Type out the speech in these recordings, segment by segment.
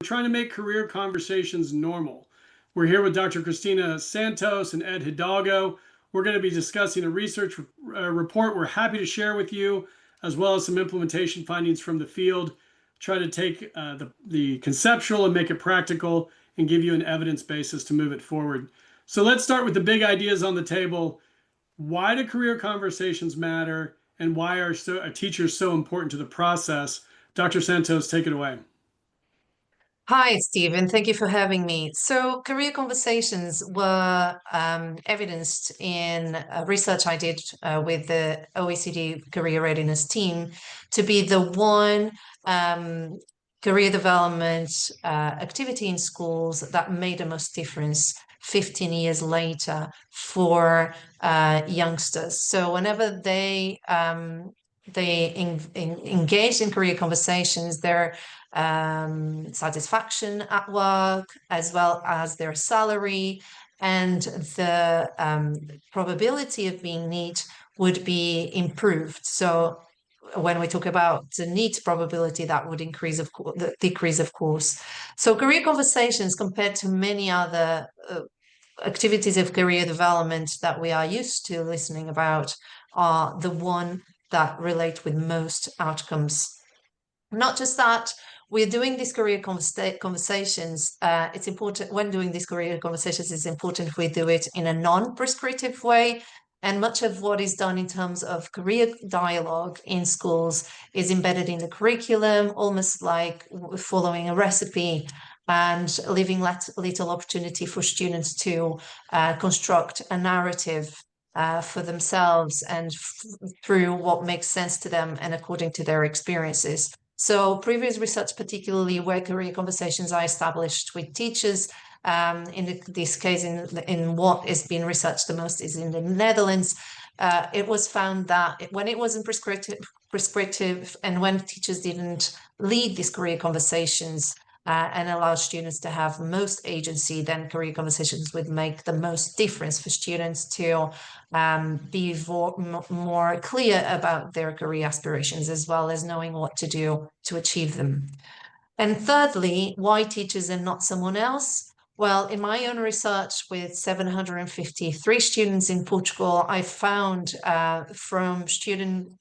trying to make career conversations normal. We're here with Dr. Cristina Santos and Ed Hidalgo. We're going to be discussing a research report we're happy to share with you, as well as some implementation findings from the field. Try to take the conceptual and make it practical and give you an evidence basis to move it forward. So let's start with the big ideas on the table. Why do career conversations matter, and why are teachers so important to the process? Dr. Santos, take it away. Hi, Stephen. Thank you for having me. So, career conversations were evidenced in research I did with the OECD Career Readiness team to be the one career development activity in schools that made the most difference 15 years later for youngsters. So, whenever they engaged in career conversations, their satisfaction at work, as well as their salary and the probability of being neat would be improved. So when we talk about the neat probability, that would increase, decrease, of course. So career conversations, compared to many other activities of career development that we are used to listening about, are the one that relate with most outcomes. Not just that, we're doing these career conversations. It's important when doing these career conversations, it's important we do it in a non-prescriptive way. And much of what is done in terms of career dialogue in schools is embedded in the curriculum, almost like following a recipe, and leaving little opportunity for students to construct a narrative for themselves and through what makes sense to them and according to their experiences. So previous research, particularly where career conversations are established with teachers, in this case, in what is being researched the most is in the Netherlands. It was found that when it wasn't prescriptive and when teachers didn't lead these career conversations and allow students to have most agency, then career conversations would make the most difference for students to be more clear about their career aspirations, as well as knowing what to do to achieve them. And thirdly, why teachers and not someone else? Well, in my own research with 753 students in Portugal, I found from student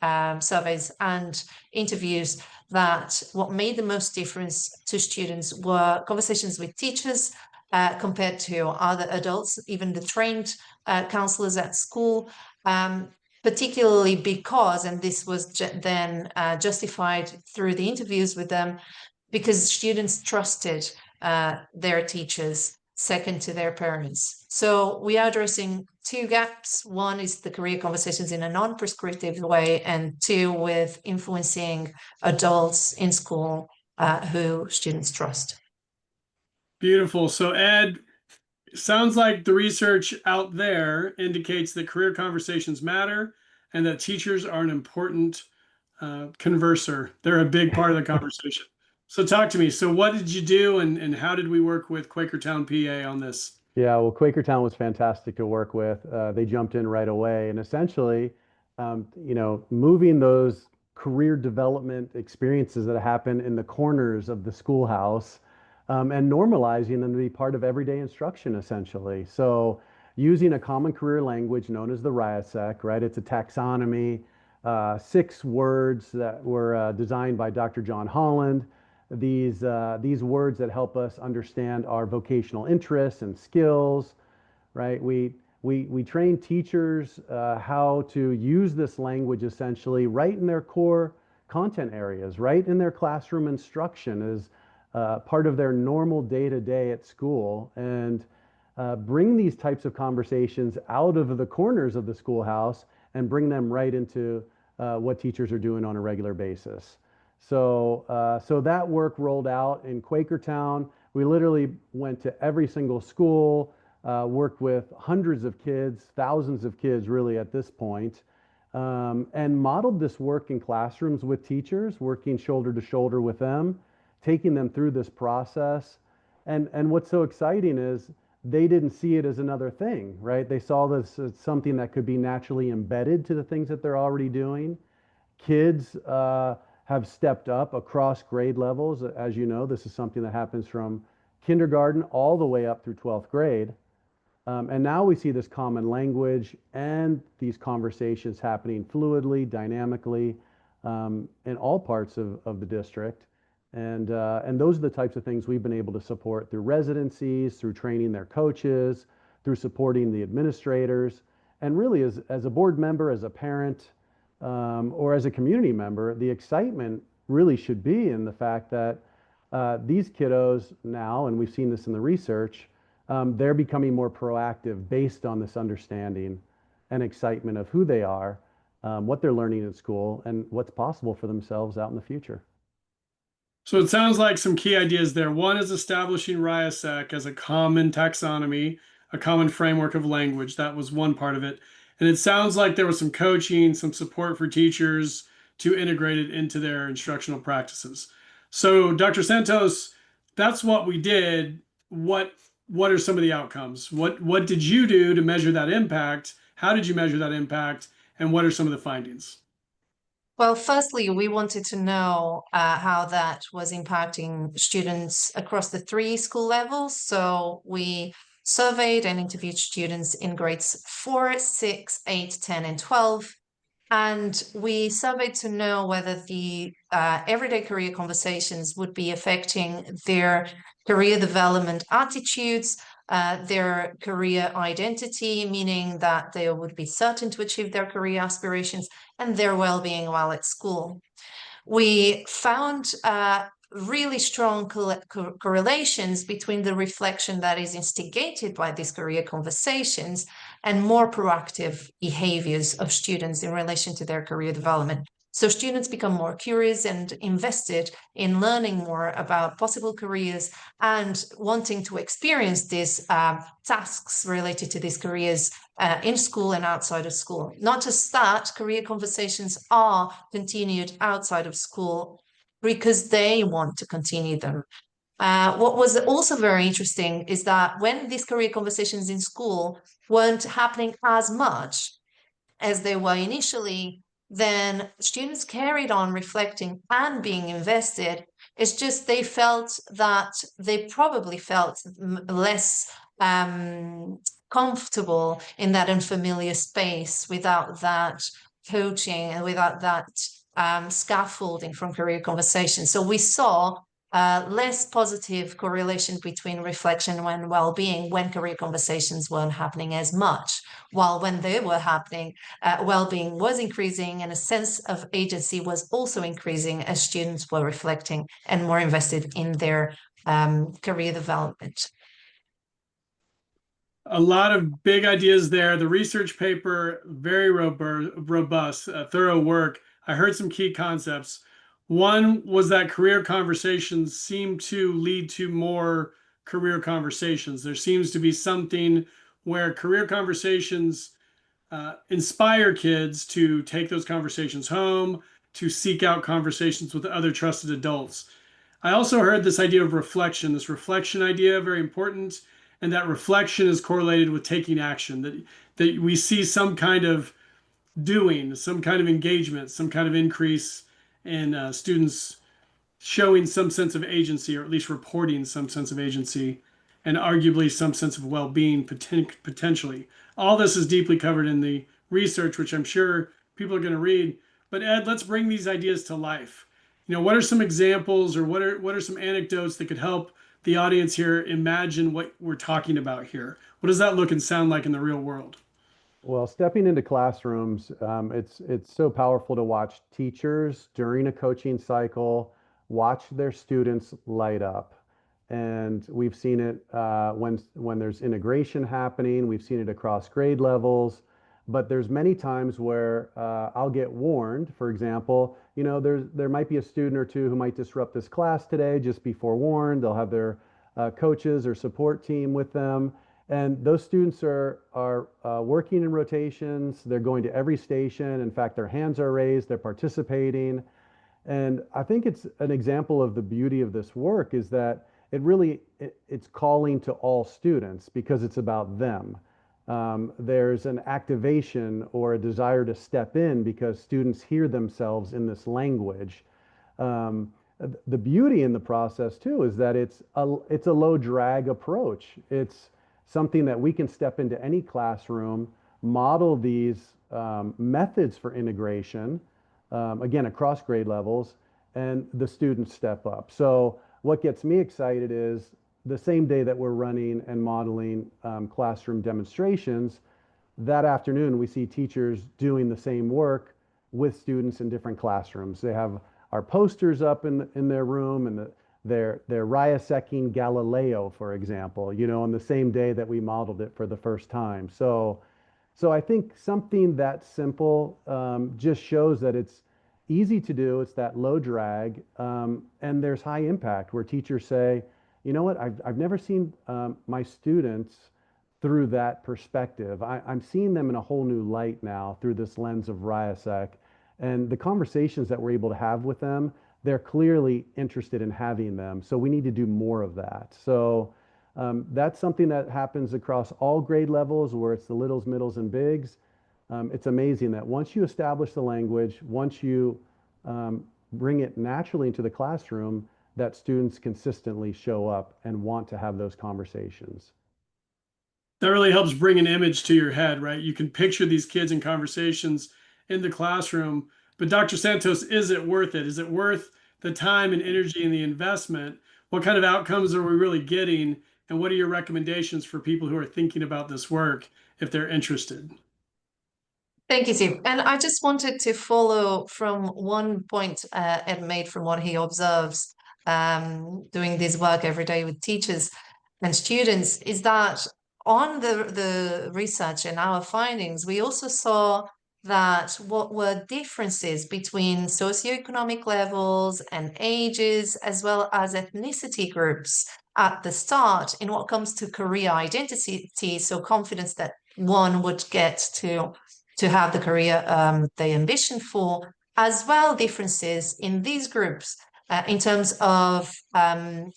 surveys and interviews that what made the most difference to students were conversations with teachers compared to other adults, even the trained counselors at school, particularly because, and this was then justified through the interviews with them, because students trusted their teachers second to their parents. So we are addressing two gaps. One is the career conversations in a non-prescriptive way, and two, with influencing adults in school who students trust. Beautiful. So Ed, sounds like the research out there indicates that career conversations matter and that teachers are an important converser. They're a big part of the conversation. So talk to me. So what did you do, and how did we work with Quakertown, PA on this? Yeah, well, Quakertown was fantastic to work with. They jumped in right away, and essentially, moving those career development experiences that happen in the corners of the schoolhouse, and normalizing them to be part of everyday instruction, essentially. So, using a common career language known as the RIASEC, right? It's a taxonomy, 6 words that were designed by Dr. John Holland. These words that help us understand our vocational interests and skills, right? We train teachers how to use this language essentially right in their core content areas, right in their classroom instruction as part of their normal day-to-day at school, and bring these types of conversations out of the corners of the schoolhouse and bring them right into what teachers are doing on a regular basis. So that work rolled out in Quakertown. We literally went to every single school, worked with hundreds of kids, thousands of kids really at this point, and modeled this work in classrooms with teachers, working shoulder to shoulder with them, taking them through this process. And what's so exciting is they didn't see it as another thing, right? They saw this as something that could be naturally embedded to the things that they're already doing. Kids have stepped up across grade levels. As you know, this is something that happens from kindergarten all the way up through 12th grade. And now we see this common language and these conversations happening fluidly, dynamically, in all parts of the district. And those are the types of things we've been able to support through residencies, through training their coaches, through supporting the administrators. And really, as a board member, as a parent, or as a community member, the excitement really should be in the fact that these kiddos now, and we've seen this in the research, they're becoming more proactive based on this understanding and excitement of who they are, what they're learning in school, and what's possible for themselves out in the future. So it sounds like some key ideas there. One is establishing RIASEC as a common taxonomy, a common framework of language. That was one part of it. And it sounds like there was some coaching, some support for teachers to integrate it into their instructional practices. So Dr. Santos, that's what we did. What are some of the outcomes? What did you do to measure that impact? How did you measure that impact? And what are some of the findings? Well, firstly, we wanted to know how that was impacting students across the three school levels. So we surveyed and interviewed students in grades 4, 6, 8, 10, and 12. And we surveyed to know whether the everyday career conversations would be affecting their career development attitudes, their career identity, meaning that they would be certain to achieve their career aspirations, and their well-being while at school. We found really strong correlations between the reflection that is instigated by these career conversations and more proactive behaviors of students in relation to their career development. So students become more curious and invested in learning more about possible careers and wanting to experience these tasks related to these careers in school and outside of school. Not just that, career conversations are continued outside of school because they want to continue them. What was also very interesting is that when these career conversations in school weren't happening as much as they were initially, then students carried on reflecting and being invested. It's just they felt that they probably felt less comfortable in that unfamiliar space without that coaching and without that scaffolding from career conversations. So we saw less positive correlation between reflection and well-being when career conversations weren't happening as much, while when they were happening, well-being was increasing and a sense of agency was also increasing as students were reflecting and more invested in their career development. A lot of big ideas there. The research paper, very robust, thorough work. I heard some key concepts. One was that career conversations seem to lead to more career conversations. There seems to be something where career conversations inspire kids to take those conversations home, to seek out conversations with other trusted adults. I also heard this idea of reflection, this reflection idea, very important, and that reflection is correlated with taking action, that we see some kind of doing, some kind of engagement, some kind of increase in students showing some sense of agency, or at least reporting some sense of agency, and arguably some sense of well-being potentially. All this is deeply covered in the research, which I'm sure people are going to read. But Ed, let's bring these ideas to life. What are some examples, or what are some anecdotes that could help the audience here imagine what we're talking about here? What does that look and sound like in the real world? Well, stepping into classrooms, it's so powerful to watch teachers during a coaching cycle watch their students light up. And we've seen it when there's integration happening. We've seen it across grade levels. But there's many times where I'll get warned. For example, there might be a student or two who might disrupt this class today. Just be forewarned. They'll have their coaches or support team with them. And those students are working in rotations. They're going to every station. In fact, their hands are raised. They're participating. And I think it's an example of the beauty of this work is that it's calling to all students because it's about them. There's an activation or a desire to step in because students hear themselves in this language. The beauty in the process too is that it's a low drag approach. It's something that we can step into any classroom, model these methods for integration, again, across grade levels, and the students step up. So what gets me excited is the same day that we're running and modeling classroom demonstrations, that afternoon we see teachers doing the same work with students in different classrooms. They have our posters up in their room, and they're Rayasecking Galileo, for example, on the same day that we modeled it for the first time. So I think something that simple just shows that it's easy to do. It's that low drag, and there's high impact where teachers say, you know what, I've never seen my students through that perspective. I'm seeing them in a whole new light now through this lens of Ryasek. And the conversations that we're able to have with them, they're clearly interested in having them. So we need to do more of that. So that's something that happens across all grade levels, where it's the littles, middles, and bigs. It's amazing that once you establish the language, once you bring it naturally into the classroom, that students consistently show up and want to have those conversations. That really helps bring an image to your head, right? You can picture these kids in conversations in the classroom. But Dr. Santos, is it worth it? Is it worth the time and energy and the investment? What kind of outcomes are we really getting? And what are your recommendations for people who are thinking about this work if they're interested? Thank you, Steve. And I just wanted to follow from one point Ed made from what he observes doing this work every day with teachers and students, is that on the research and our findings, we also saw that what were differences between socioeconomic levels and ages, as well as ethnicity groups at the start in what comes to career identity, so confidence that one would get to have the career they ambition for, as well differences in these groups in terms of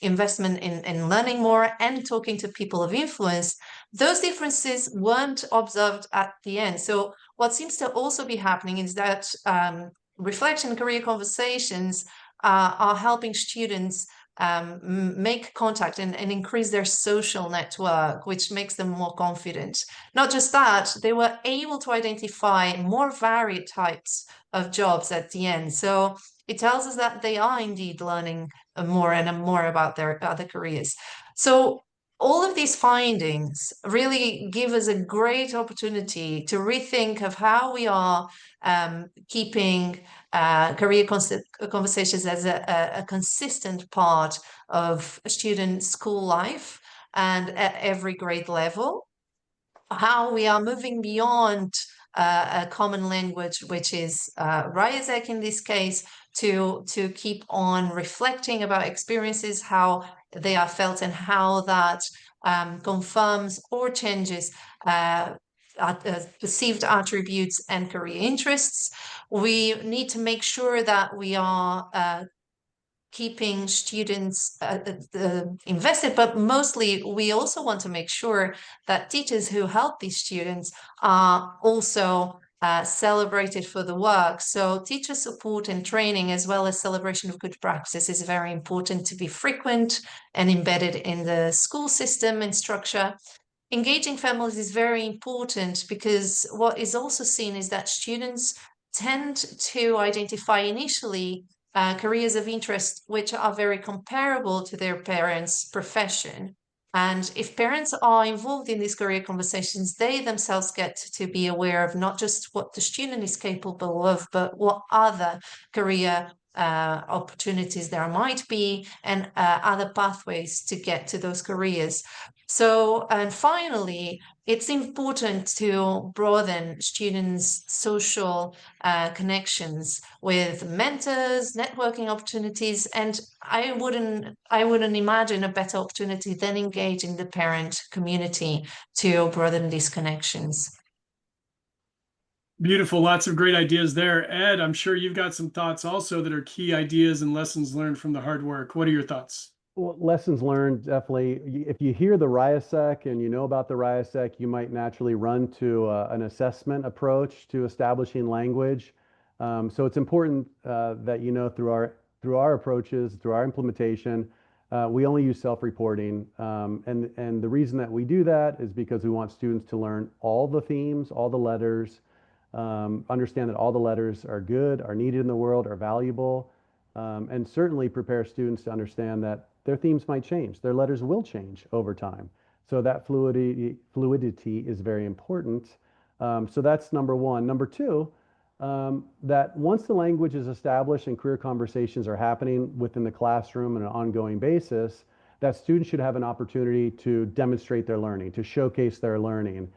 investment in learning more and talking to people of influence. Those differences weren't observed at the end. So what seems to also be happening is that reflection career conversations are helping students make contact and increase their social network, which makes them more confident. Not just that, they were able to identify more varied types of jobs at the end. So it tells us that they are indeed learning more and more about their other careers. So all of these findings really give us a great opportunity to rethink of how we are keeping career conversations as a consistent part of a student school life and at every grade level. How we are moving beyond a common language, which is Ryazek in this case, to keep on reflecting about experiences, how they are felt, and how that confirms or changes perceived attributes and career interests. We need to make sure that we are keeping students invested, but mostly we also want to make sure that teachers who help these students are also celebrated for the work. So teacher support and training, as well as celebration of good practices, is very important to be frequent and embedded in the school system and structure. Engaging families is very important because what is also seen is that students tend to identify initially careers of interest which are very comparable to their parents' profession. And if parents are involved in these career conversations, they themselves get to be aware of not just what the student is capable of, but what other career opportunities there might be and other pathways to get to those careers. So, and finally, it's important to broaden students' social connections with mentors, networking opportunities, and I wouldn't imagine a better opportunity than engaging the parent community to broaden these connections. Beautiful. Lots of great ideas there. Ed, I'm sure you've got some thoughts also that are key ideas and lessons learned from the hard work. What are your thoughts? Well, lessons learned, definitely. If you hear the RIASEC and you know about the RIASEC, you might naturally run to an assessment approach to establishing language. So it's important that you know through our through our approaches, through our implementation, we only use self-reporting. And the reason that we do that is because we want students to learn all the themes, all the letters, understand that all the letters are good, are needed in the world, are valuable, and certainly prepare students to understand that their themes might change. Their letters will change over time. So that fluidity is very important. So that's number one. Number two, that once the language is established and career conversations are happening within the classroom on an ongoing basis, that students should have an opportunity to demonstrate their learning, to showcase their learning.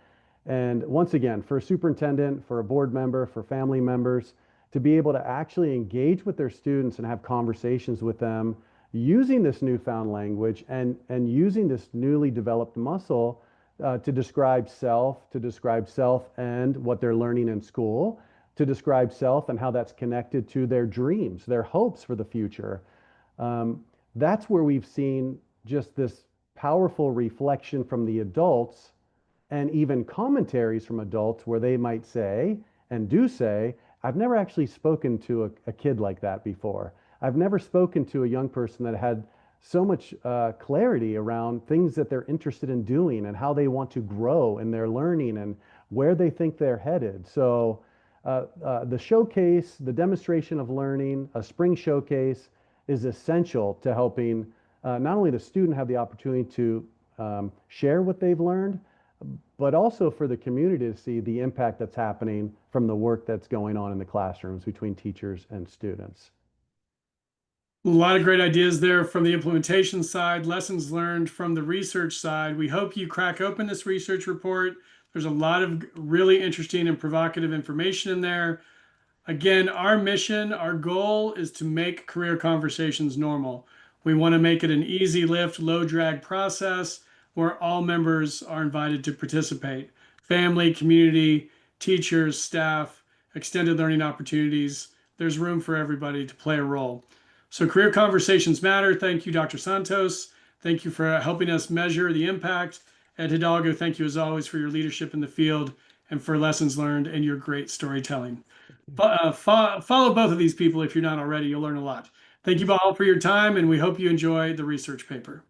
And once again, for a superintendent, for a board member, for family members, to be able to actually engage with their students and have conversations with them using this newfound language and using this newly developed muscle to describe self and what they're learning in school, to describe self and how that's connected to their dreams, their hopes for the future. That's where we've seen just this powerful reflection from the adults and even commentaries from adults where they might say and do say, I've never actually spoken to a kid like that before. I've never spoken to a young person that had so much clarity around things that they're interested in doing and how they want to grow in their learning and where they think they're headed. So the showcase, the demonstration of learning, a spring showcase is essential to helping not only the student have the opportunity to share what they've learned, but also for the community to see the impact that's happening from the work that's going on in the classrooms between teachers and students. A lot of great ideas there from the implementation side, lessons learned from the research side. We hope you crack open this research report. There's a lot of really interesting and provocative information in there. Again, our mission, our goal is to make career conversations normal. We want to make it an easy lift, low drag process where all members are invited to participate. Family, community, teachers, staff, extended learning opportunities. There's room for everybody to play a role. So career conversations matter. Thank you, Dr. Santos. Thank you for helping us measure the impact. Ed Hidalgo, thank you as always for your leadership in the field and for lessons learned and your great storytelling. Follow both of these people if you're not already. You'll learn a lot. Thank you all for your time, and we hope you enjoy the research paper.